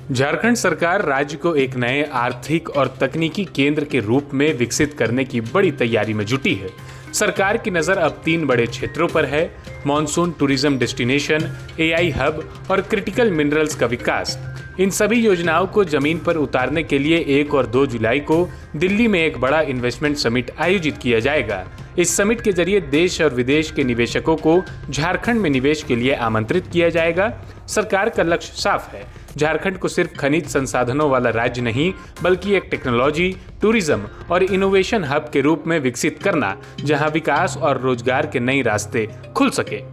झारखंड सरकार राज्य को एक नए आर्थिक और तकनीकी केंद्र के रूप में विकसित करने की बड़ी तैयारी में जुटी है। सरकार की नजर अब 3 बड़े क्षेत्रों पर है: monsoon tourism destination, AI hub और क्रिटिकल मिनरल्स का विकास। इन सभी योजनाओं को जमीन पर उतारने के लिए 1 और 2 जुलाई को दिल्ली में एक बड़ा इन्वेस्टमेंट समिट आयोजित किया जाएगा। इस समिट के जरिए देश और विदेश के निवेशकों को झारखंड में निवेश के लिए आमंत्रित किया जाएगा। सरकार का लक्ष्य साफ है: झारखंड को सिर्फ खनिज संसाधनों वाला राज्य नहीं, बल्कि एक टेक्नोलॉजी, टूरिज्म और इनोवेशन हब के रूप में विकसित करना, जहां विकास और रोजगार के नए रास्ते खुल सके।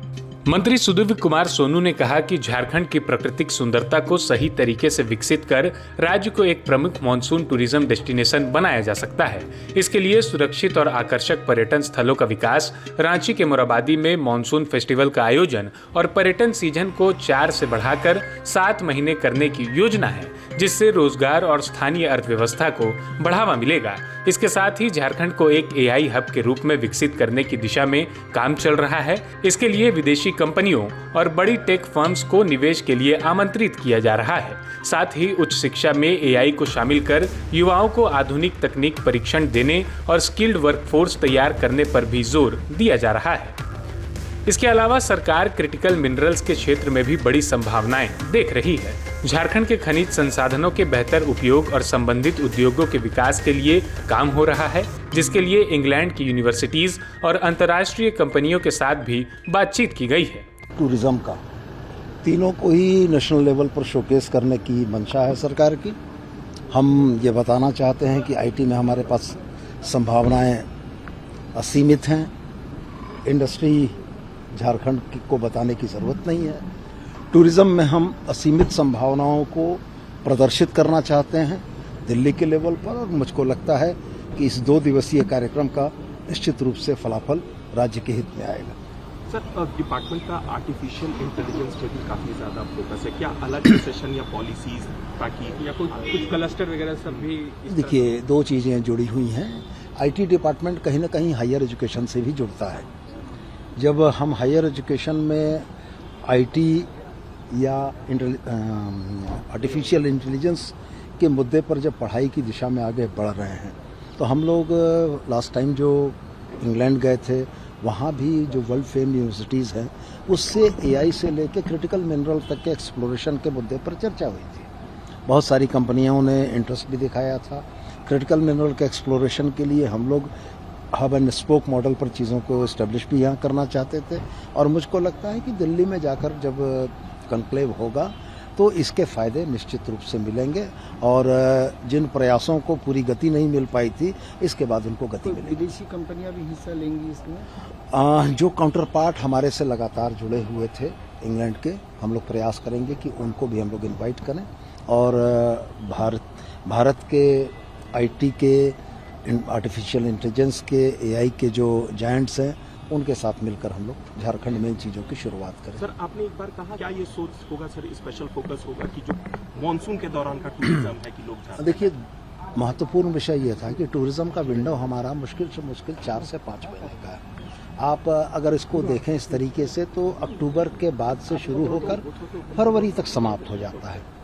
मंत्री सुदीव्य कुमार सोनू ने कहा कि झारखंड की प्राकृतिक सुंदरता को सही तरीके से विकसित कर राज्य को एक प्रमुख मॉनसून टूरिज्म डेस्टिनेशन बनाया जा सकता है। इसके लिए सुरक्षित और आकर्षक पर्यटन स्थलों का विकास, रांची के मोरहाबादी में मॉनसून फेस्टिवल का आयोजन और पर्यटन सीजन को 4 से बढ़ाकर 7 महीने करने की योजना है, जिससे रोजगार और स्थानीय अर्थव्यवस्था को बढ़ावा मिलेगा। इसके साथ ही झारखंड को एक एआई हब के रूप में विकसित करने की दिशा में काम चल रहा है। इसके लिए विदेशी कंपनियों और बड़ी टेक फर्म्स को निवेश के लिए आमंत्रित किया जा रहा है। साथ ही उच्च शिक्षा में एआई को शामिल कर युवाओं को आधुनिक तकनीक परीक्षण देने और स्किल्ड वर्कफोर्स तैयार करने पर भी जोर दिया जा रहा है। इसके अलावा सरकार क्रिटिकल मिनरल्स के क्षेत्र में भी बड़ी संभावनाएं देख रही है। झारखंड के खनिज संसाधनों के बेहतर उपयोग और संबंधित उद्योगों के विकास के लिए काम हो रहा है, जिसके लिए इंग्लैंड की यूनिवर्सिटीज और अंतर्राष्ट्रीय कंपनियों के साथ भी बातचीत की गई है। टूरिज्म का तीनों को ही नेशनल लेवल पर शोकेस करने की मंशा है सरकार की। हम ये बताना चाहते हैं कि आईटी में हमारे पास संभावनाएं असीमित हैं। इंडस्ट्री झारखंड को बताने की ज़रूरत नहीं है। टूरिज्म में हम असीमित संभावनाओं को प्रदर्शित करना चाहते हैं दिल्ली के लेवल पर, और मुझको लगता है कि इस 2 दिवसीय कार्यक्रम का निश्चित रूप से फलाफल राज्य के हित में आएगा। सर, डिपार्टमेंट का आर्टिफिशियल इंटेलिजेंस पे भी काफ़ी ज़्यादा फोकस है। क्या अलग सेशन या पॉलिसीज ताकि या कुछ क्लस्टर वगैरह सब भी? देखिए, 2 चीज़ें जुड़ी हुई हैं। आईटी डिपार्टमेंट कहीं ना कहीं हायर एजुकेशन से भी जुड़ता है। जब हम हायर एजुकेशन में आईटी या आर्टिफिशियल इंटेलिजेंस के मुद्दे पर जब पढ़ाई की दिशा में आगे बढ़ रहे हैं, तो हम लोग लास्ट टाइम जो इंग्लैंड गए थे, वहाँ भी जो वर्ल्ड फेम यूनिवर्सिटीज़ हैं, उससे एआई से लेकर क्रिटिकल मिनरल तक के एक्सप्लोरेशन के मुद्दे पर चर्चा हुई थी। बहुत सारी कंपनियों ने इंटरेस्ट भी दिखाया था। क्रिटिकल मिनरल के एक्सप्लोरेशन के लिए हम लोग हब एंड स्पोक मॉडल पर चीज़ों को इस्टेब्लिश भी यहाँ करना चाहते थे, और मुझको लगता है कि दिल्ली में जाकर जब कॉन्क्लेव होगा तो इसके फ़ायदे निश्चित रूप से मिलेंगे, और जिन प्रयासों को पूरी गति नहीं मिल पाई थी, इसके बाद उनको गति मिलेगी। विदेशी कंपनियां भी हिस्सा लेंगी इसमें? जो काउंटर पार्ट हमारे से लगातार जुड़े हुए थे इंग्लैंड के, हम लोग प्रयास करेंगे कि उनको भी हम लोग इन्वाइट करें, और भारत के आईटी के, आर्टिफिशियल इंटेलिजेंस के, एआई के जो जायंट्स हैं, उनके साथ मिलकर हम लोग झारखंड में इन चीज़ों की शुरुआत करें। सर, आपने एक बार कहा, क्या ये सोच होगा सर, स्पेशल फोकस होगा कि जो मॉनसून के दौरान का टूरिज्म है कि लोग? देखिए, महत्वपूर्ण विषय ये था कि टूरिज्म का विंडो हमारा मुश्किल से मुश्किल 4 से 5 महीने का है। आप अगर इसको देखें इस तरीके से, तो अक्टूबर के बाद से शुरू होकर फरवरी तक समाप्त हो जाता है।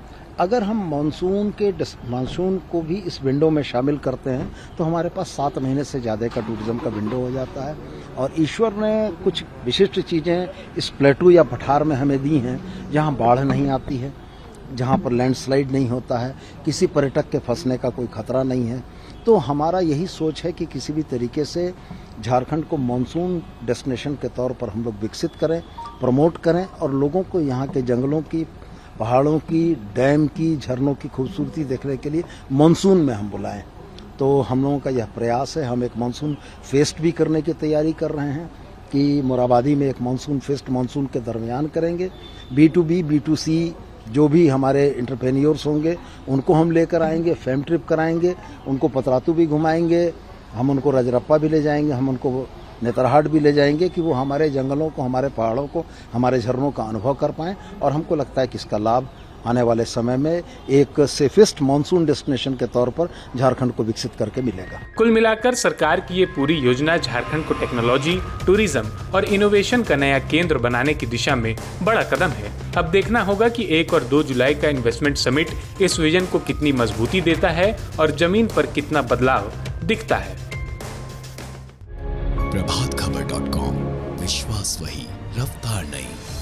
अगर हम मानसून को भी इस विंडो में शामिल करते हैं, तो हमारे पास 7 महीने से ज़्यादा का टूरिज्म का विंडो हो जाता है। और ईश्वर ने कुछ विशिष्ट चीज़ें इस प्लेटू या पठार में हमें दी हैं, जहाँ बाढ़ नहीं आती है, जहाँ पर लैंडस्लाइड नहीं होता है, किसी पर्यटक के फंसने का कोई खतरा नहीं है। तो हमारा यही सोच है कि किसी भी तरीके से झारखंड को मॉनसून डेस्टिनेशन के तौर पर हम लोग विकसित करें, प्रमोट करें, और लोगों को यहाँ के जंगलों की, पहाड़ों की, डैम की, झरनों की खूबसूरती देखने के लिए मॉनसून में हम बुलाएं। तो हम लोगों का यह प्रयास है। हम एक मॉनसून फेस्ट भी करने की तैयारी कर रहे हैं कि मोरहाबादी में एक मॉनसून फेस्ट मॉनसून के दरमियान करेंगे। B2B, B2C जो भी हमारे एंटरप्रेन्योर्स होंगे, उनको हम लेकर आएंगे, फैम ट्रिप कराएंगे, उनको पतरातू भी घुमाएंगे, हम उनको रजरप्पा भी ले जाएंगे, हम उनको नेतरहाट भी ले जाएंगे, कि वो हमारे जंगलों को, हमारे पहाड़ों को, हमारे झरनों का अनुभव कर पाएँ। और हमको लगता है कि इसका लाभ आने वाले समय में एक सेफेस्ट मानसून डेस्टिनेशन के तौर पर झारखंड को विकसित करके मिलेगा। कुल मिलाकर सरकार की ये पूरी योजना झारखंड को टेक्नोलॉजी, टूरिज्म और इनोवेशन का नया केंद्र बनाने की दिशा में बड़ा कदम है। अब देखना होगा कि 1 और 2 जुलाई का इन्वेस्टमेंट समिट इस विजन को कितनी मजबूती देता है और जमीन पर कितना बदलाव दिखता है। प्रभातखबर.com, विश्वास वही, रफ्तार नहीं।